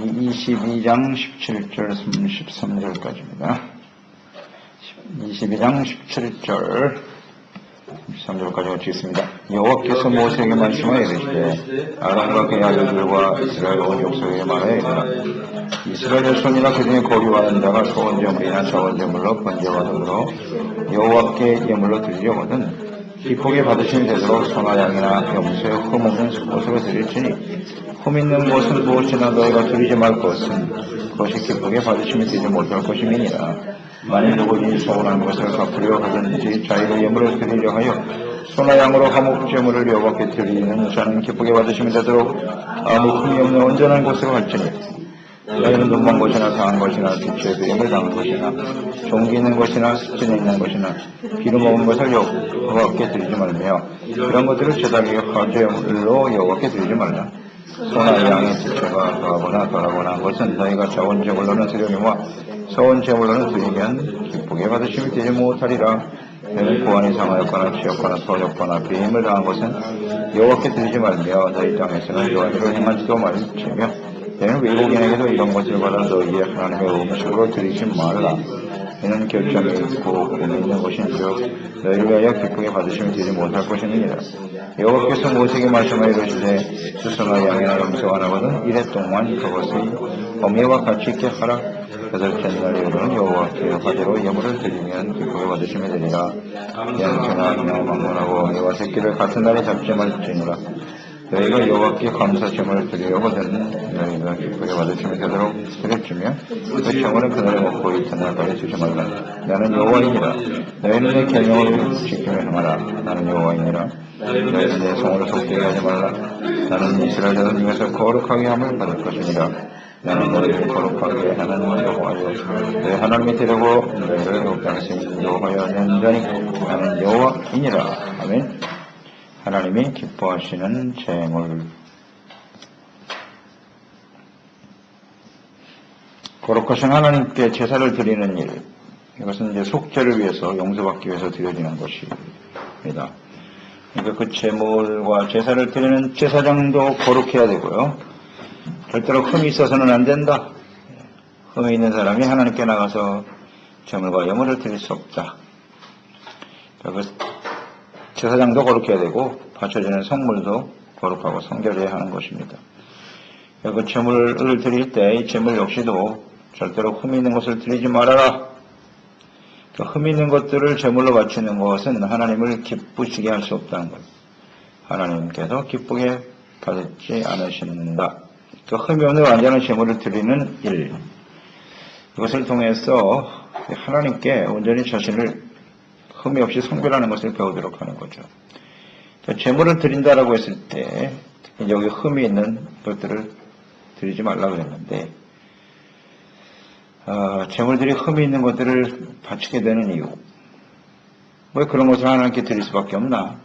22장 17절 13절까지입니다. 22장 17절 13절까지 읽겠습니다. 여호와께서 모세에게 말씀하여 이르시되 아론과 그의 아들들과 이스라엘 온 족속에게 말하여 이르라. 이스라엘 손이나 그 중에 거류하는 자가 소원제물이나 자원제물로 번제받음으로 여호와께 예물로 드리려거든 기쁘게 받으시면 되도록 소나 양이나 염소에 흠 없는 것으로 드릴지니 흠 있는 것은 무엇이나 너희가 드리지 말 것은 그것이 기쁘게 받으시면 되지 못할 것임이니라. 만일 누구든지 소원한 것을 갚으려 하든지 자기의 예물을 드리려 하여 소나 양으로 화목제물을 여호와께 드리는 자는 기쁘게 받으시면 되도록 아무 흠이 없는 온전한 곳으로 할지니 너희는 눈먼 것이나 상한 것이나 빛에 드림을 당한 것이나 종기 있는 것이나 습진에 있는 것이나 기름 먹은 것을 여호와께 드리지 말며 이런 것들을 제단의 화제물로 여호와께 드리지 말라. 소나 양의 지체가 더하거나 덜하거나 한 것은 너희가 자원제물로는 드리니와 서원제물로는 드리면 기쁘게 받으시면 되지 못하리라. 너희는 고안이 상하였거나 치였거나 터졌거나 비임을 당한 것은 여호와께 드리지 말며 너희 땅에서는 여호와를 행하지도 말지며 너희는 외국인에게도 이런 것을 받아 너희의 하나님의 음식으로 드리지 말라. 이는 결점이 있고 꿈이 있는 것인즉 너희를 위하여 기쁘게 받으시면 되지 못할 것이니라. 여호와께서 모세에게 말씀하여 이르시되 수소나 양이나 염소가 나거든 이래 동안 그것의 어미와 같이 있게 하라. 여덟째 날 이후로는 여호와께 화제로 예물을 드리면 기쁘게 받으시면 되리라. 양소나 양이나 막론하고 어미와 새끼를 같은 날에 잡지 말지니라. 너희가 여호와께 감사제물을 드리려거든 너희가 기쁘게 받으시면 되도록 드렸으며 그 제물은 그날에 먹고 이튿날까지 주지 말라. 나는 여호와이니라. 너희는 내 계명을 지키며 행하라. 나는 여호와이니라. 너희는 내 성을 속되게 하지 말라. 나는 이스라엘 자손 중에서 거룩하게 함을 받을 것이니라. 나는 너희를 거룩하게 하는 여호와여 너희 하나님이 되려고 너희를 이 땅에서 인도하여 낸 자니 나는 여호와이니라. 아멘. 하나님이 기뻐하시는 제물. 거룩하신 하나님께 제사를 드리는 일, 이것은 이제 속죄를 위해서 용서받기 위해서 드려지는 것입니다. 그러니까 그 제물과 제사를 드리는 제사장도 거룩해야 되고요. 절대로 흠이 있어서는 안 된다. 흠이 있는 사람이 하나님께 나가서 제물과 예물을 드릴 수 없다. 제사장도 거룩해야 되고 바쳐지는 성물도 거룩하고 성결해야 하는 것입니다. 그 제물을 드릴 때 이 제물 역시도 절대로 흠이 있는 것을 드리지 말아라. 그 흠이 있는 것들을 제물로 바치는 것은 하나님을 기쁘시게 할 수 없다는 것. 하나님께서 기쁘게 받지 않으신다. 그 흠이 없는 완전한 제물을 드리는 일. 이것을 통해서 하나님께 온전히 자신을 흠이 없이 성별하는 것을 배우도록 하는 거죠. 제물을 드린다라고 했을 때 여기 흠이 있는 것들을 드리지 말라고 했는데 제물들이 흠이 있는 것들을 바치게 되는 이유 왜 그런 것을 하나님께 드릴 수밖에 없나?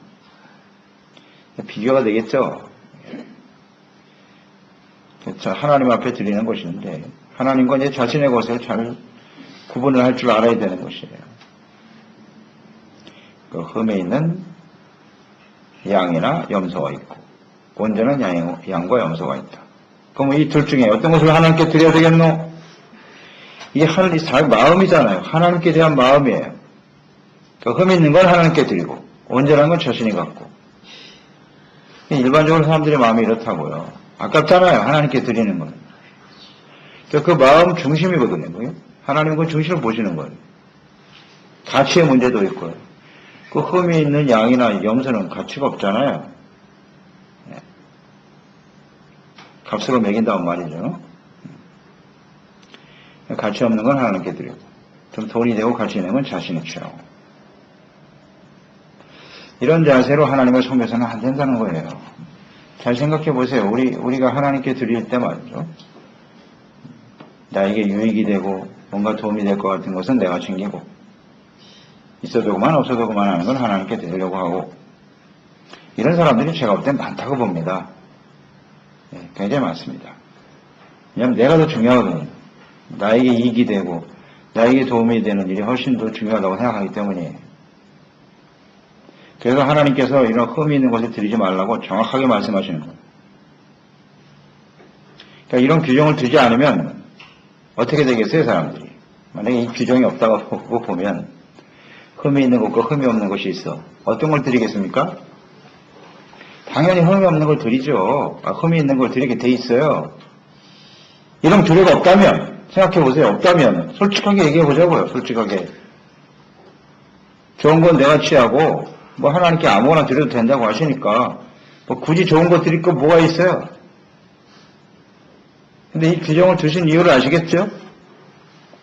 비교가 되겠죠. 하나님 앞에 드리는 것인데 하나님과 이제 자신의 것을 잘 구분을 할 줄 알아야 되는 것이에요. 그 흠에 있는 양이나 염소가 있고 온전한 양과 염소가 있다. 그럼 이 둘 중에 어떤 것을 하나님께 드려야 되겠노? 이게 하나님 자기 마음이잖아요. 하나님께 대한 마음이에요. 그 흠이 있는 건 하나님께 드리고 온전한 건 자신이 갖고. 일반적으로 사람들의 마음이 이렇다고요. 아깝잖아요. 하나님께 드리는 건. 그 마음 중심이거든요. 하나님은 그 중심을 보시는 거예요. 가치의 문제도 있고요. 그 흠이 있는 양이나 염소는 가치가 없잖아요. 값으로 매긴다는 말이죠. 가치 없는 건 하나님께 드리고 좀 돈이 되고 가치 있는 건 자신이 취하고 이런 자세로 하나님을 섬겨서는 안 된다는 거예요. 잘 생각해 보세요. 우리가 하나님께 드릴 때 말이죠. 나에게 유익이 되고 뭔가 도움이 될 것 같은 것은 내가 챙기고 있어도 그만 없어도 그만 하는 건 하나님께 드리려고 하고 이런 사람들이 제가 볼 땐 많다고 봅니다. 굉장히 많습니다. 왜냐하면 내가 더 중요하거든요. 나에게 이익이 되고 나에게 도움이 되는 일이 훨씬 더 중요하다고 생각하기 때문이에요. 그래서 하나님께서 이런 흠이 있는 것을 드리지 말라고 정확하게 말씀하시는 거예요. 그러니까 이런 규정을 두지 않으면 어떻게 되겠어요, 사람들이? 만약에 이 규정이 없다고 보면 흠이 있는 것과 흠이 없는 것이 있어. 어떤 걸 드리겠습니까? 당연히 흠이 없는 걸 드리죠. 흠이 있는 걸 드리게 돼 있어요. 이런 규례가 없다면, 생각해보세요. 없다면 솔직하게 얘기해보자고요. 솔직하게. 좋은 건 내가 취하고 뭐 하나님께 아무거나 드려도 된다고 하시니까 뭐 굳이 좋은 거 드릴 거 뭐가 있어요? 근데 이 규정을 두신 이유를 아시겠죠?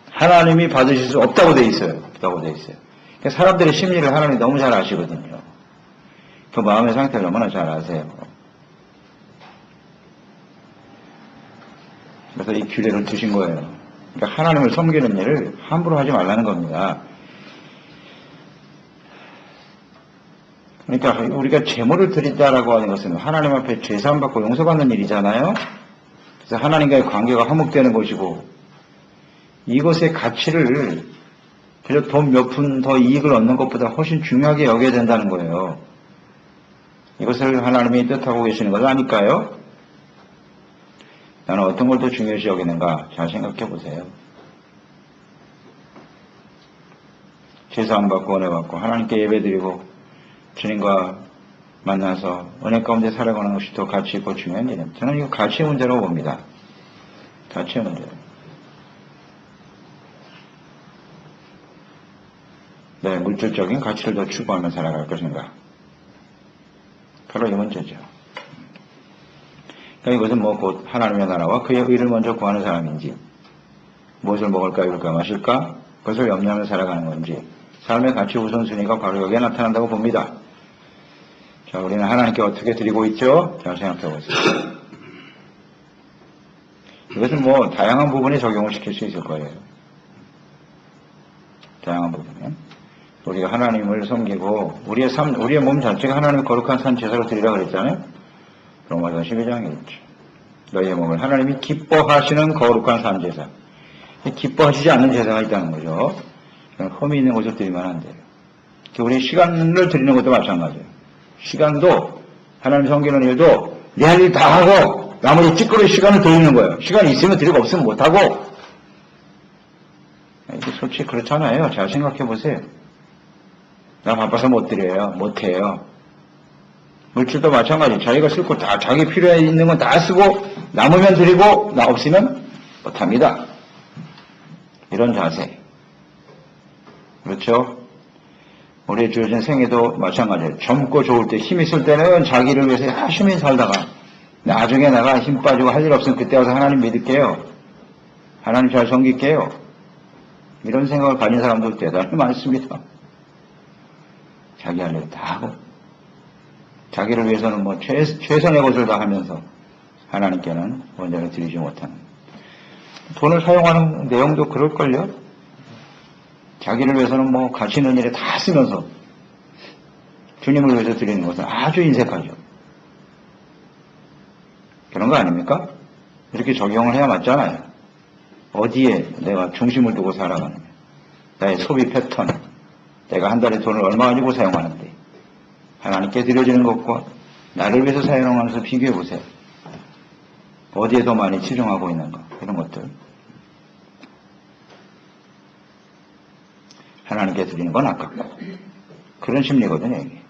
하나님이 받으실 수 없다고 돼 있어요. 없다고 돼 있어요. 그러니까 사람들의 심리를 하나님이 너무 잘 아시거든요. 그 마음의 상태를 너무나 잘 아세요. 그래서 이 규례를 두신 거예요. 그러니까 하나님을 섬기는 일을 함부로 하지 말라는 겁니다. 그러니까 우리가 제물을 드린다라고 하는 것은 하나님 앞에 제사함받고 용서받는 일이잖아요. 그래서 하나님과의 관계가 화목되는 것이고 이것의 가치를 그저 돈 몇 푼 더 이익을 얻는 것보다 훨씬 중요하게 여겨야 된다는 거예요. 이것을 하나님이 뜻하고 계시는 것 아닐까요? 나는 어떤 걸 더 중요시 여기는가 잘 생각해 보세요. 제사 안 받고 은혜 받고 하나님께 예배드리고 주님과 만나서 은혜 가운데 살아가는 것이 더 가치 있고 중요한 일입니다. 저는 이거 가치의 문제라고 봅니다. 가치의 문제. 네, 물질적인 가치를 더 추구하며 살아갈 것인가. 바로 이 문제죠. 그러니까 이것은 뭐 곧 하나님의 나라와 그의 의를 먼저 구하는 사람인지 무엇을 먹을까 입을까 마실까 그것을 염려하며 살아가는 건지 삶의 가치 우선순위가 바로 여기에 나타난다고 봅니다. 자, 우리는 하나님께 어떻게 드리고 있죠? 잘 생각해 보세요. 이것은 뭐 다양한 부분에 적용을 시킬 수 있을 거예요. 다양한 부분에. 우리가 하나님을 섬기고 우리의 삶, 우리의 몸 자체가 하나님의 거룩한 산 제사로 드리라고 그랬잖아요. 로마서 12장에 있죠. 너희의 몸을 하나님이 기뻐하시는 거룩한 산 제사. 기뻐하시지 않는 제사가 있다는 거죠. 흠이 있는 것을 드리면 안 돼요. 우리 시간을 드리는 것도 마찬가지예요. 시간도 하나님 섬기는 일도 내 할 일 다 하고 나머지 찌끄러운 시간을 드리는 거예요. 시간이 있으면 드리고 없으면 못하고. 이게 솔직히 그렇잖아요. 잘 생각해 보세요. 나 바빠서 못 드려요. 못해요. 물질도 마찬가지. 자기가 쓸 거 다 자기 필요에 있는 건 다 쓰고 남으면 드리고 나 없으면 못합니다. 이런 자세. 그렇죠? 우리 주어진 생애도 마찬가지예요. 젊고 좋을 때 힘 있을 때는 자기를 위해서 열심히 살다가 나중에 내가 힘 빠지고 할 일 없으면 그때 와서 하나님 믿을게요. 하나님 잘 섬길게요. 이런 생각을 가진 사람도 대단히 많습니다. 자기 할 일 다 하고 자기를 위해서는 뭐 최선의 것을 다 하면서 하나님께는 원전을 드리지 못하는 돈을 사용하는 내용도 그럴걸요. 자기를 위해서는 뭐 가치 있는 일에 다 쓰면서 주님을 위해서 드리는 것은 아주 인색하죠. 그런 거 아닙니까? 이렇게 적용을 해야 맞잖아요. 어디에 내가 중심을 두고 살아가느냐. 나의 소비 패턴, 내가 한 달에 돈을 얼마 가지고 사용하는데 하나님께 드려지는 것과 나를 위해서 사용하면서 비교해 보세요. 어디에 더 많이 치중하고 있는가 이런 것들. 하나님께 드리는 건 아깝고 그런 심리거든요. 이게.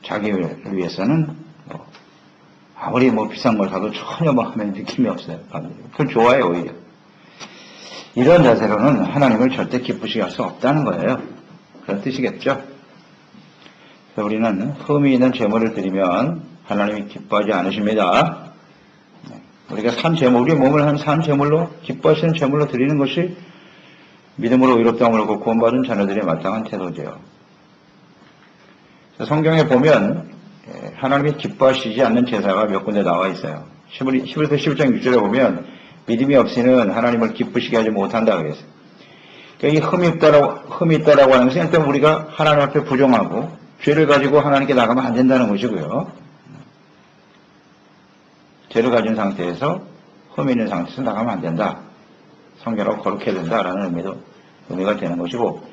자기를 위해서는 아무리 뭐 비싼 걸 사도 전혀 뭐 하면 느낌이 없어요. 그걸 좋아해요 오히려. 이런 자세로는 하나님을 절대 기쁘시게 할 수 없다는 거예요. 그런 뜻이겠죠. 그래서 우리는 흠이 있는 제물을 드리면 하나님이 기뻐하지 않으십니다. 우리가 산 제물, 우리 몸을 한 산 제물로 기뻐하시는 제물로 드리는 것이 믿음으로 의롭다함을 얻고 구원받은 자녀들의 마땅한 태도죠. 성경에 보면 하나님이 기뻐하시지 않는 제사가 몇 군데 나와 있어요. 히브리서 11장 6절에 보면 믿음이 없이는 하나님을 기쁘시게 하지 못한다 그랬어요. 그러니까 이 흠이 있다라고 하는 것은 일단 우리가 하나님 앞에 부정하고 죄를 가지고 하나님께 나가면 안 된다는 것이고요. 죄를 가진 상태에서 흠이 있는 상태에서 나가면 안 된다. 성결하고 거룩해야 된다라는 의미가 되는 것이고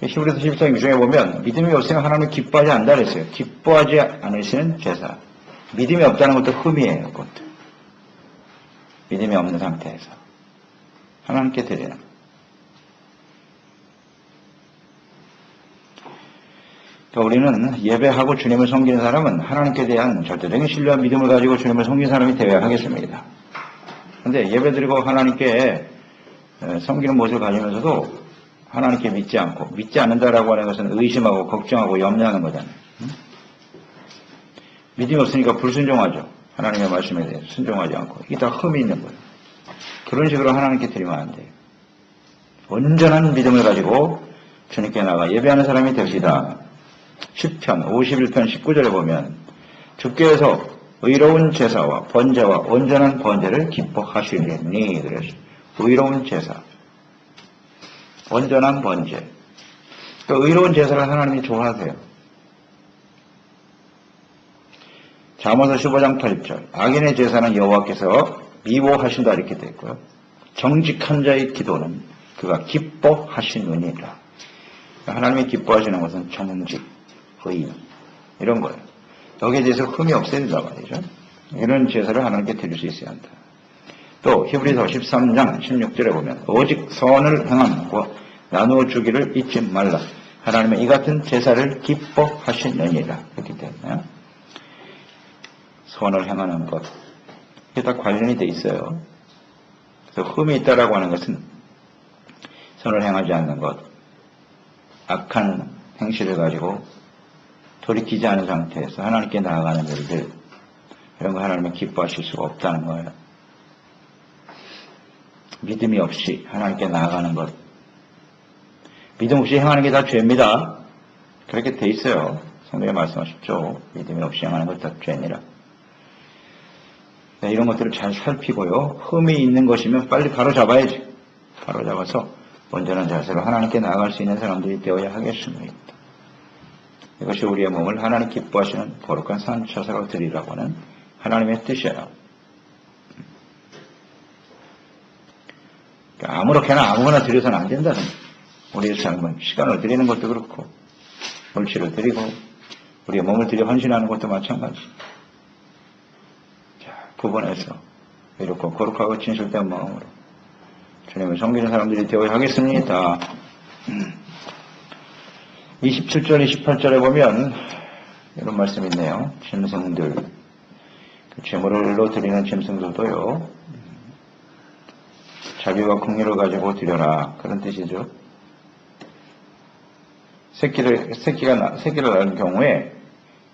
히브리서 12장 6절에 보면 믿음이 없으면 하나님을 기뻐하지 않는다 그랬어요. 기뻐하지 않으시는 제사. 믿음이 없다는 것도 흠이에요. 그것도. 믿음이 없는 상태에서 하나님께 드리는. 우리는 예배하고 주님을 섬기는 사람은 하나님께 대한 절대적인 신뢰와 믿음을 가지고 주님을 섬기는 사람이 되어야 하겠습니다. 그런데 예배드리고 하나님께 섬기는 모습을 가지면서도 하나님께 믿지 않고, 믿지 않는다라고 하는 것은 의심하고 걱정하고 염려하는 거잖아요. 믿음이 없으니까 불순종하죠. 하나님의 말씀에 대해서 순종하지 않고. 이게 다 흠이 있는 거예요. 그런 식으로 하나님께 드리면 안 돼요. 온전한 믿음을 가지고 주님께 나가 예배하는 사람이 됩시다. 10편 51편 19절에 보면 주께서 의로운 제사와 번제와 온전한 번제를 기뻐하시리니 그래서 의로운 제사, 온전한 번제. 또 의로운 제사를 하나님이 좋아하세요. 잠언서 15장 8절 악인의 제사는 여호와께서 미워하신다 이렇게 되어 있고요. 정직한 자의 기도는 그가 기뻐하시느니라. 하나님이 기뻐하시는 것은 정직, 의 이런 거예요. 여기에 대해서 흠이 없어야 된단 말이죠. 이런 제사를 하나님께 드릴 수 있어야 한다. 또 히브리서 13장 16절에 보면 오직 선을 행함과 나누어 주기를 잊지 말라. 하나님은 이 같은 제사를 기뻐하시느니라. 그렇기 때문에 선을 행하는 것 이게 다 관련이 돼 있어요. 그래서 흠이 있다라고 하는 것은 선을 행하지 않는 것, 악한 행실을 가지고 돌이키지 않은 상태에서 하나님께 나아가는 일들, 이런 거 하나님은 기뻐하실 수가 없다는 거예요. 믿음이 없이 하나님께 나아가는 것, 믿음 없이 행하는 게 다 죄입니다. 그렇게 돼 있어요. 성경에 말씀하셨죠. 믿음이 없이 행하는 것 다 죄니라. 네, 이런 것들을 잘 살피고요. 흠이 있는 것이면 빨리 바로잡아야지. 바로잡아서 온전한 자세로 하나님께 나아갈 수 있는 사람들이 되어야 하겠습니다. 이것이 우리의 몸을 하나님 기뻐하시는 거룩한 산처사로 드리라고 하는 하나님의 뜻이에요. 그러니까 아무거나 드려서는 안 된다는 거예요. 우리의 삶은 시간을 드리는 것도 그렇고 물질을 드리고 우리의 몸을 드려 헌신하는 것도 마찬가지. 자, 구분해서 이렇게 거룩하고 진실된 마음으로 주님을 섬기는 사람들이 되어야 하겠습니다. 27절, 28절에 보면 이런 말씀이 있네요. 짐승들, 제물로 드리는 짐승들도요, 자비와 긍휼을 가지고 드려라. 그런 뜻이죠. 새끼가 낳은 경우에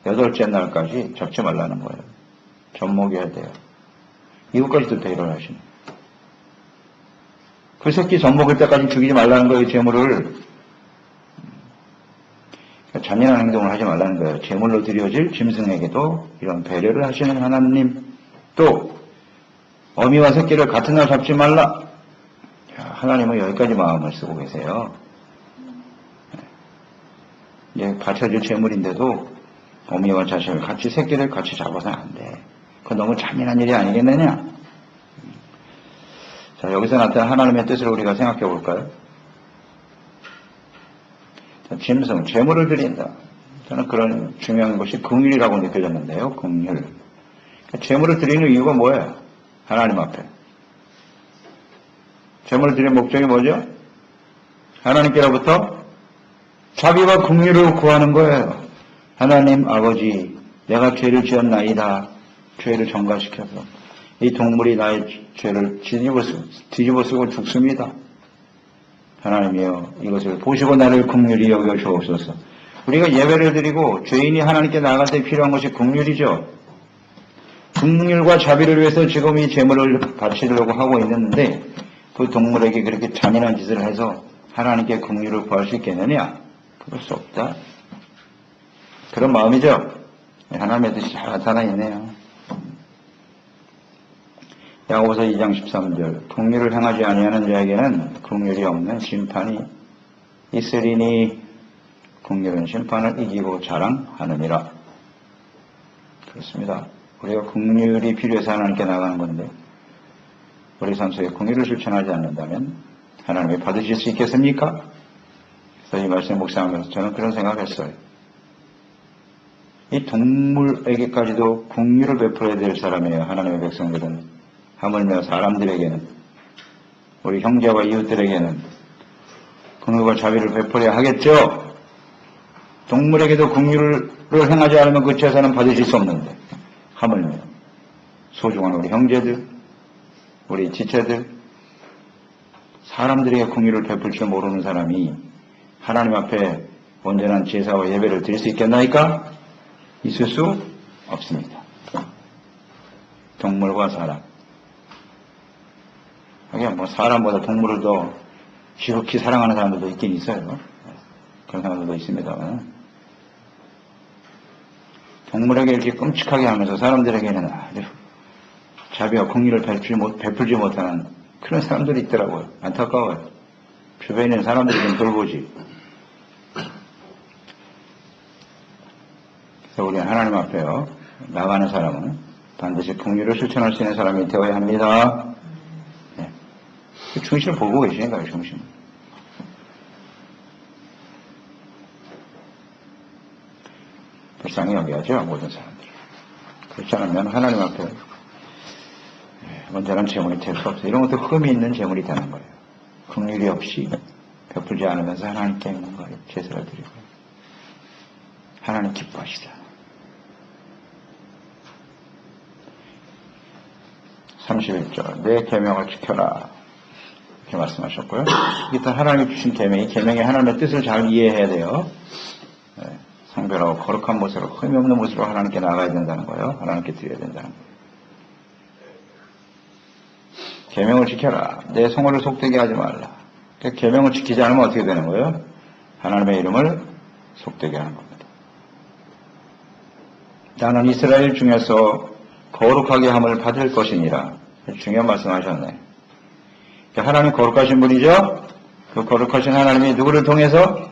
8째 날까지 잡지 말라는 거예요. 젖먹여야 돼요. 이것까지도 대의를 하시네. 그 새끼 젖먹을 때까지 죽이지 말라는 거예요, 제물을. 잔인한 행동을 하지 말라는 거예요. 제물로 드려질 짐승에게도 이런 배려를 하시는 하나님. 또 어미와 새끼를 같은 날 잡지 말라. 하나님은 여기까지 마음을 쓰고 계세요. 바쳐질 제물인데도 어미와 자식을 같이 새끼를 같이 잡아서는 안 돼. 그건 너무 잔인한 일이 아니겠느냐. 자, 여기서 나타난 하나님의 뜻을 우리가 생각해 볼까요? 짐승, 제물을 드린다. 저는 그런 중요한 것이 긍휼이라고 느껴졌는데요. 긍휼. 제물을 드리는 이유가 뭐예요? 하나님 앞에. 제물을 드리는 목적이 뭐죠? 하나님께로부터 자비와 긍휼을 구하는 거예요. 하나님 아버지, 내가 죄를 지었나이다. 죄를 전가시켜서 이 동물이 나의 죄를 뒤집어 쓰고 죽습니다. 하나님이여, 이것을 보시고 나를 긍휼히 여겨 주옵소서. 우리가 예배를 드리고 죄인이 하나님께 나아갈 때 필요한 것이 긍휼이죠. 긍휼과 자비를 위해서 지금 이 제물을 바치려고 하고 있는데 그 동물에게 그렇게 잔인한 짓을 해서 하나님께 긍휼을 구할 수 있겠느냐? 그럴 수 없다. 그런 마음이죠. 하나님의 뜻이 잘 나타나 있네요. 야고보서 2장 13절 긍휼을 행하지 아니하는 자에게는 긍휼이 없는 심판이 있으리니 긍휼은 심판을 이기고 자랑하느니라. 그렇습니다. 우리가 긍휼이 필요해서 하나님께 나가는 건데 우리 삶 속에 긍휼을 실천하지 않는다면 하나님이 받으실 수 있겠습니까? 그래서 이 말씀 묵상하면서 저는 그런 생각을 했어요. 이 동물에게까지도 긍휼을 베풀어야 될 사람이에요. 하나님의 백성들은. 하물며 사람들에게는, 우리 형제와 이웃들에게는 긍휼과 자비를 베풀어야 하겠죠. 동물에게도 긍휼을 행하지 않으면 그 제사는 받으실 수 없는데, 하물며 소중한 우리 형제들, 우리 지체들, 사람들에게 긍휼을 베풀 줄 모르는 사람이 하나님 앞에 온전한 제사와 예배를 드릴 수 있겠나이까? 있을 수 없습니다. 동물과 사람. 그냥 뭐 사람보다 동물을 더 지극히 사랑하는 사람들도 있긴 있어요. 그런 사람들도 있습니다만, 동물에게 이렇게 끔찍하게 하면서 사람들에게는 아주 자비와 긍휼을 베풀지 못하는 그런 사람들이 있더라고요. 안타까워요. 주변에 있는 사람들이 좀 돌보지. 그래서 우리 하나님 앞에요, 나가는 사람은 반드시 긍휼을 실천할 수 있는 사람이 되어야 합니다. 네. 중심을 보고 계시니까요, 중심. 불쌍히 여겨야죠, 모든 사람들. 그렇지 않으면 하나님 앞에 온전한 재물이 될 수 없어요. 이런 것도 흠이 있는 재물이 되는 거예요. 긍휼이 없이 베풀지 않으면서 하나님께 뭔가 제사를 드리고 하나님 기뻐하시다. 31절 내 계명을 지켜라 이렇게 말씀하셨고요. 일단 하나님이 주신 계명이 하나님의 뜻을 잘 이해해야 돼요. 성별하고 거룩한 모습으로, 흠이 없는 모습으로 하나님께 나가야 된다는 거예요. 하나님께 드려야 된다는 거예요. 계명을 지켜라. 내 성호를 속되게 하지 말라. 계명을 지키지 않으면 어떻게 되는 거예요? 하나님의 이름을 속되게 하는 겁니다. 나는 이스라엘 중에서 거룩하게 함을 받을 것이니라. 중요한 말씀하셨네. 하나님 거룩하신 분이죠? 그 거룩하신 하나님이 누구를 통해서?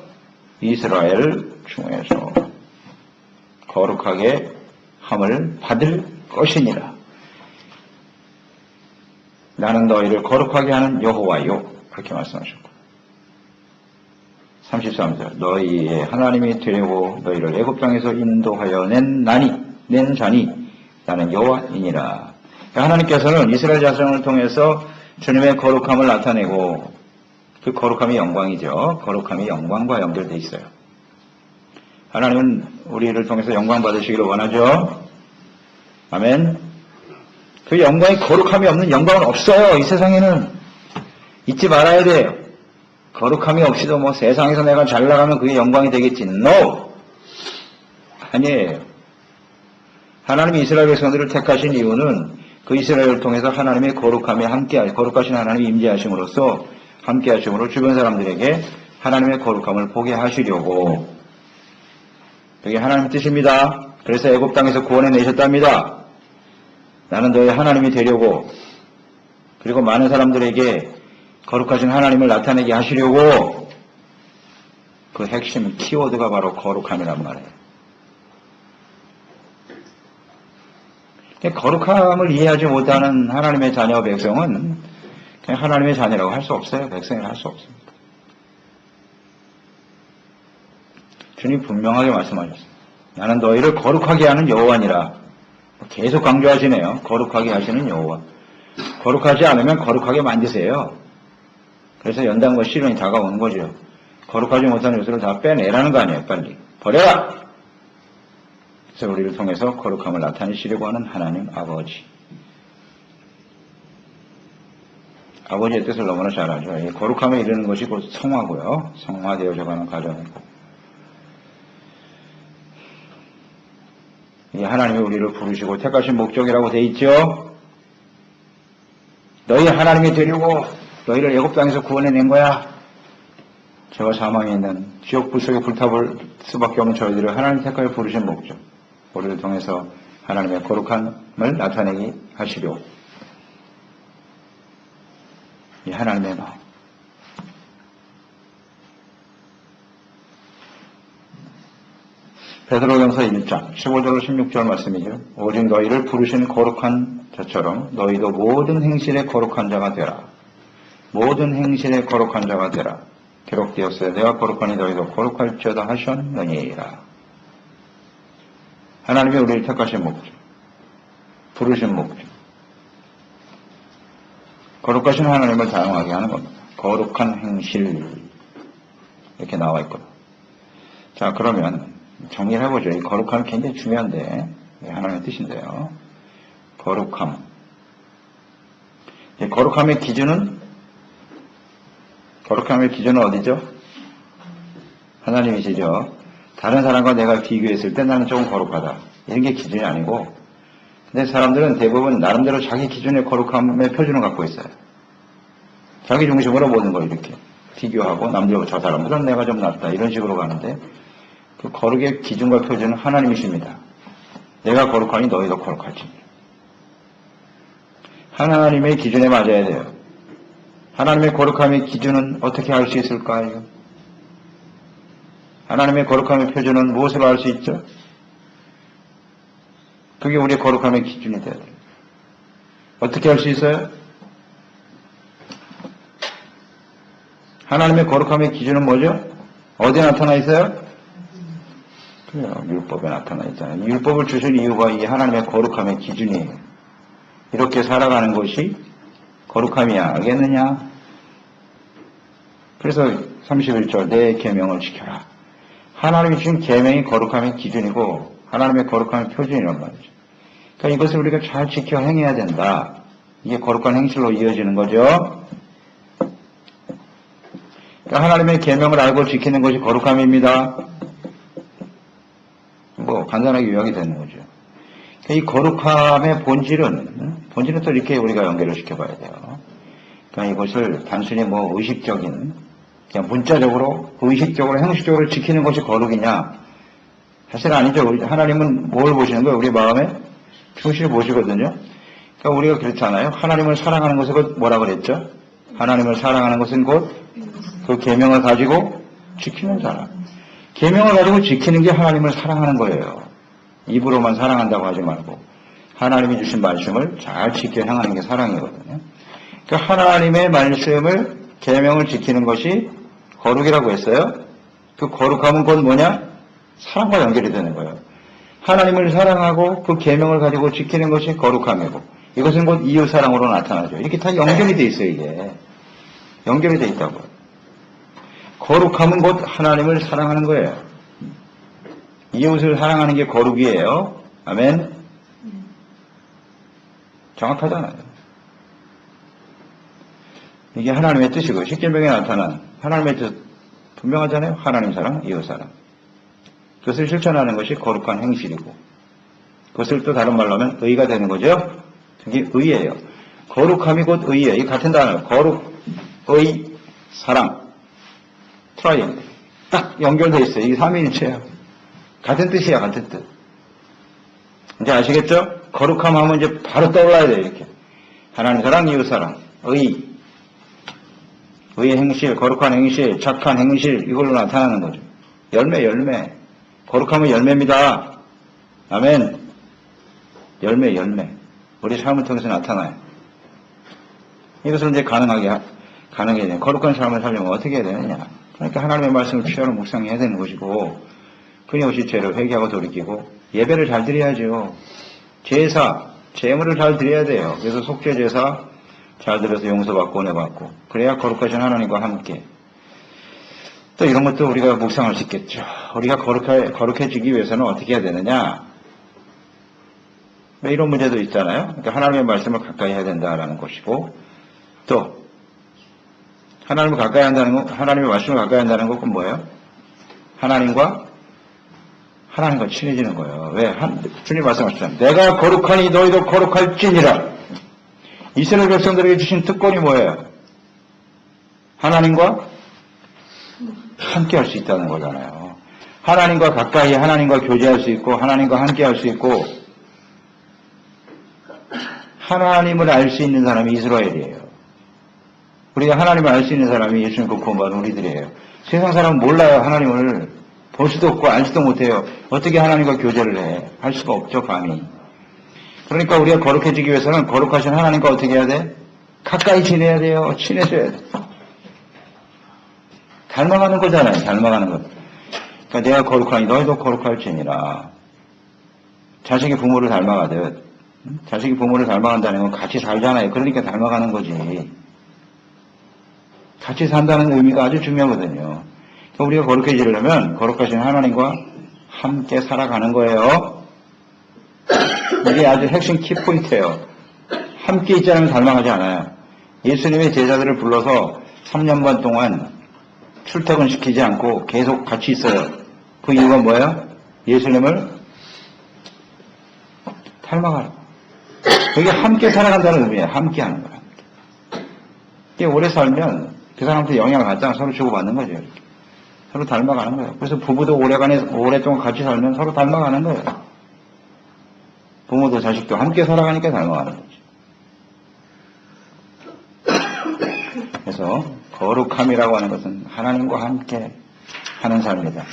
이스라엘 중에서 거룩하게 함을 받을 것이니라. 나는 너희를 거룩하게 하는 여호와요. 그렇게 말씀하셨고 33절 너희의 하나님이 되려고 너희를 애굽 땅에서 인도하여 낸 자니 나는 여호와이니라. 하나님께서는 이스라엘 자손을 통해서 주님의 거룩함을 나타내고 그 거룩함이 영광이죠. 거룩함이 영광과 연결되어 있어요. 하나님은 우리를 통해서 영광 받으시기를 원하죠. 아멘. 그 영광이 거룩함이 없는 영광은 없어요. 이 세상에는. 잊지 말아야 돼요. 거룩함이 없이도 뭐 세상에서 내가 잘 나가면 그게 영광이 되겠지. No! 아니에요. 하나님이 이스라엘 백성들을 택하신 이유는 그 이스라엘을 통해서 하나님의 거룩하신 하나님이 임재하심으로써 함께 하심으로 주변 사람들에게 하나님의 거룩함을 보게 하시려고. 그게 하나님의 뜻입니다. 그래서 애굽 땅에서 구원해 내셨답니다. 나는 너의 하나님이 되려고, 그리고 많은 사람들에게 거룩하신 하나님을 나타내게 하시려고. 그 핵심 키워드가 바로 거룩함이란 말이에요. 거룩함을 이해하지 못하는 하나님의 자녀 백성은 그냥 하나님의 자녀라고 할 수 없어요. 백성이라고 할 수 없습니다. 주님 분명하게 말씀하셨어요. 나는 너희를 거룩하게 하는 여호와니라. 계속 강조하시네요. 거룩하게 하시는 여호와. 거룩하지 않으면 거룩하게 만드세요. 그래서 연단과 시련이 다가오는 거죠. 거룩하지 못한 요소를 다 빼내라는 거 아니에요. 빨리 버려라. 그래서 우리를 통해서 거룩함을 나타내시려고 하는 하나님 아버지. 아버지의 뜻을 너무나 잘 알죠. 거룩함에 이르는 것이 곧 성화고요. 성화되어져가는 과정이고. 이 하나님이 우리를 부르시고 택하신 목적이라고 돼 있죠. 너희 하나님이 되려고 너희를 애굽 땅에서 구원해낸 거야. 죄와 사망에 있는 지옥 불 속에 불타볼 수밖에 없는 저희들을 하나님 택하여 부르신 목적. 우리를 통해서 하나님의 거룩함을 나타내게 하시려. 이 하나님의 마음. 베드로전서 1장 15절로 16절 말씀이죠. 오직 너희를 부르신 거룩한 자처럼 너희도 모든 행실에 거룩한 자가 되라. 모든 행실에 거룩한 자가 되라. 기록되었어요. 내가 거룩하니 너희도 거룩할지어다 하셨느니라. 하나님이 우리를 택하신 목적, 부르신 목적. 거룩하신 하나님을 사용하게 하는 겁니다. 거룩한 행실 이렇게 나와 있거든요. 자, 그러면 정리를 해보죠. 이 거룩함이 굉장히 중요한데 하나님의 뜻인데요. 거룩함. 거룩함의 기준은 어디죠? 하나님이시죠. 다른 사람과 내가 비교했을 때 나는 조금 거룩하다. 이런 게 기준이 아니고, 근데 사람들은 대부분 나름대로 자기 기준의 거룩함의 표준을 갖고 있어요. 자기 중심으로 모든 걸 이렇게 비교하고 남들과 저 사람보다 내가 좀 낫다 이런 식으로 가는데, 그 거룩의 기준과 표준은 하나님이십니다. 내가 거룩하니 너희도 거룩하지. 하나님의 기준에 맞아야 돼요. 하나님의 거룩함의 기준은 어떻게 알 수 있을까요? 하나님의 거룩함의 표준은 무엇으로 알 수 있죠? 그게 우리의 거룩함의 기준이 돼야 돼요. 어떻게 알 수 있어요? 하나님의 거룩함의 기준은 뭐죠? 어디에 나타나 있어요? 그래요. 율법에 나타나 있잖아요. 율법을 주신 이유가 이 하나님의 거룩함의 기준이에요. 이렇게 살아가는 것이 거룩함이야. 알겠느냐? 그래서 31절 내 계명을 지켜라. 하나님이 주신 계명이 거룩함의 기준이고 하나님의 거룩함의 표준이란 말이죠. 그러니까 이것을 우리가 잘 지켜 행해야 된다. 이게 거룩한 행실로 이어지는 거죠. 그러니까 하나님의 계명을 알고 지키는 것이 거룩함입니다. 뭐 간단하게 요약이 되는 거죠. 그러니까 이 거룩함의 본질은 또 이렇게 우리가 연결을 시켜봐야 돼요. 그러니까 이것을 단순히 뭐 의식적인 그냥 문자적으로 의식적으로 형식적으로 지키는 것이 거룩이냐? 사실 아니죠. 하나님은 뭘 보시는 거예요? 우리 마음에 충실히 보시거든요. 그러니까 우리가 그렇잖아요. 하나님을 사랑하는 것은 곧 뭐라 그랬죠? 하나님을 사랑하는 것은 곧 그 계명을 가지고 지키는 사람. 계명을 가지고 지키는 게 하나님을 사랑하는 거예요. 입으로만 사랑한다고 하지 말고 하나님이 주신 말씀을 잘 지켜 행하는 게 사랑이거든요. 그러니까 하나님의 말씀을 계명을 지키는 것이 거룩이라고 했어요. 그 거룩함은 곧 뭐냐? 사랑과 연결이 되는 거예요. 하나님을 사랑하고 그 계명을 가지고 지키는 것이 거룩함이고 이것은 곧 이웃사랑으로 나타나죠. 이렇게 다 연결이 돼 있어요. 이게 연결이 돼 있다고요. 거룩함은 곧 하나님을 사랑하는 거예요. 이웃을 사랑하는 게 거룩이에요. 아멘. 정확하잖아요. 이게 하나님의 뜻이고 십계명에 나타난 하나님의 뜻 분명하잖아요. 하나님 사랑, 이웃 사랑. 그것을 실천하는 것이 거룩한 행실이고 그것을 또 다른 말로 하면 의가 되는 거죠. 그게 의예요. 거룩함이 곧 의예요. 이 같은 단어예요. 거룩, 의, 사랑. 트라이앵글. 딱 연결되어 있어요. 이게 삼위일체예요. 같은 뜻이야. 같은 뜻. 이제 아시겠죠? 거룩함 하면 이제 바로 떠올라야 돼요. 이렇게. 하나님 사랑, 이웃 사랑. 의의 행실, 거룩한 행실, 착한 행실 이걸로 나타나는 거죠. 열매. 거룩함은 열매입니다. 아멘. 열매. 우리 삶을 통해서 나타나요. 이것을 이제 가능하게 돼요. 거룩한 삶을 살려면 어떻게 해야 되느냐. 그러니까 하나님의 말씀을 취하로 묵상해야 되는 것이고 끊임없이 죄를 회개하고 돌이키고 예배를 잘 드려야죠. 제사, 제물을 잘 드려야 돼요. 그래서 속죄 제사 잘 들어서 용서받고 은혜받고 그래야 거룩하신 하나님과 함께 또 이런 것도 우리가 묵상할 수 있겠죠. 우리가 거룩해지기 위해서는 어떻게 해야 되느냐. 이런 문제도 있잖아요. 그러니까 하나님의 말씀을 가까이 해야 된다라는 것이고 또 하나님의 말씀을 가까이 한다는 것은 뭐예요? 하나님과 친해지는 거예요. 왜? 주님 말씀하셨잖아요. 내가 거룩하니 너희도 거룩할지니라. 이스라엘 백성들에게 주신 특권이 뭐예요? 하나님과 함께 할 수 있다는 거잖아요. 하나님과 가까이 하나님과 교제할 수 있고 하나님과 함께 할 수 있고 하나님을 알 수 있는 사람이 이스라엘이에요. 우리가 하나님을 알 수 있는 사람이 예수님 그 구원받은 우리들이에요. 세상 사람은 몰라요. 하나님을 볼 수도 없고 알지도 못해요. 어떻게 하나님과 교제를 해? 할 수가 없죠. 감히. 그러니까 우리가 거룩해지기 위해서는 거룩하신 하나님과 어떻게 해야 돼? 가까이 지내야 돼요. 친해져야 돼. 닮아가는 거잖아요. 닮아가는 것. 그러니까 내가 거룩하니 너희도 거룩할지니라. 자식이 부모를 닮아가듯 자식이 부모를 닮아간다는 건 같이 살잖아요. 그러니까 닮아가는 거지. 같이 산다는 의미가 아주 중요하거든요. 우리가 거룩해지려면 거룩하신 하나님과 함께 살아가는 거예요. 이게 아주 핵심 키포인트예요. 함께 있지 않으면 닮아가지 않아요. 예수님의 제자들을 불러서 3년 반 동안 출퇴근시키지 않고 계속 같이 있어요. 그 이유가 뭐예요? 예수님을 닮아가라. 그게 함께 살아간다는 의미예요. 함께 하는 거야. 이게 오래 살면 그 사람한테 영향을 받잖아. 서로 주고받는 거죠. 이렇게. 서로 닮아가는 거예요. 그래서 부부도 오랫동안 같이 살면 서로 닮아가는 거예요. 부모도 자식도 함께 살아가니까 닮아가는 거죠. 그래서 거룩함이라고 하는 것은 하나님과 함께 하는 삶이다.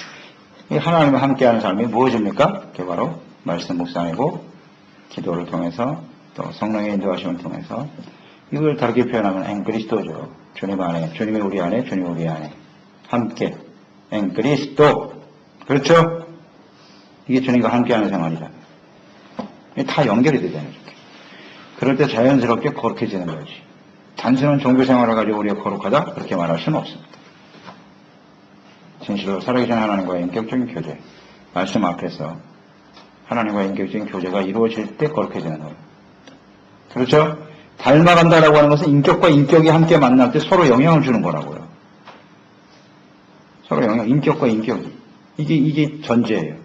이 하나님과 함께 하는 삶이 무엇입니까? 그게 바로 말씀 묵상이고 기도를 통해서 또 성령의 인도하심을 통해서 이걸 다르게 표현하면 엥그리스도죠. 주님 안에, 주님이 우리 안에, 주님이 우리 안에 함께 엥그리스도. 그렇죠? 이게 주님과 함께하는 생활이다. 다 연결이 되잖아요. 이렇게. 그럴 때 자연스럽게 거룩해지는 거지. 단순한 종교 생활을 가지고 우리가 거룩하다? 그렇게 말할 수는 없습니다. 진실로 살아계신 하나님과의 인격적인 교제, 말씀 앞에서 하나님과의 인격적인 교제가 이루어질 때 거룩해지는 거예요. 그렇죠? 닮아간다라고 하는 것은 인격과 인격이 함께 만날 때 서로 영향을 주는 거라고요. 서로 영향, 인격과 인격이. 이게 전제예요.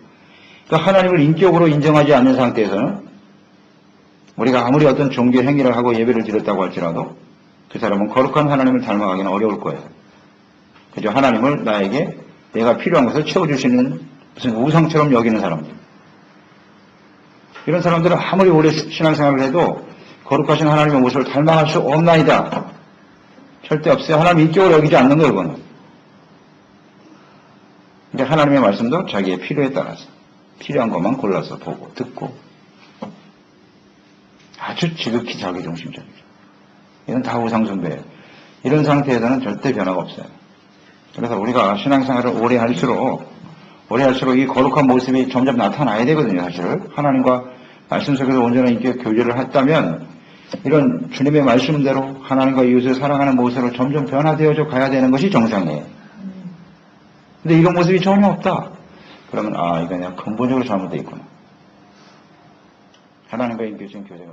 그러니까 하나님을 인격으로 인정하지 않는 상태에서는 우리가 아무리 어떤 종교 행위를 하고 예배를 드렸다고 할지라도 그 사람은 거룩한 하나님을 닮아가기는 어려울 거예요. 그죠? 하나님을 나에게 내가 필요한 것을 채워주시는 무슨 우상처럼 여기는 사람들. 이런 사람들은 아무리 오래 신앙생활을 해도 거룩하신 하나님의 모습을 닮아갈 수 없나이다. 절대 없어요. 하나님 인격으로 여기지 않는 거예요, 그거는. 근데 하나님의 말씀도 자기의 필요에 따라서 필요한 것만 골라서 보고 듣고 아주 지극히 자기중심적이죠. 이건 다 우상숭배예요. 이런 상태에서는 절대 변화가 없어요. 그래서 우리가 신앙생활을 오래 할수록 이 거룩한 모습이 점점 나타나야 되거든요. 사실 하나님과 말씀 속에서 온전한 인격 교제를 했다면 이런 주님의 말씀대로 하나님과 이웃을 사랑하는 모습으로 점점 변화되어져 가야 되는 것이 정상이에요. 근데 이런 모습이 전혀 없다. 그러면 이거 그냥 근본적으로 잘못되어 있구나. 하나님과 인격적인 교제가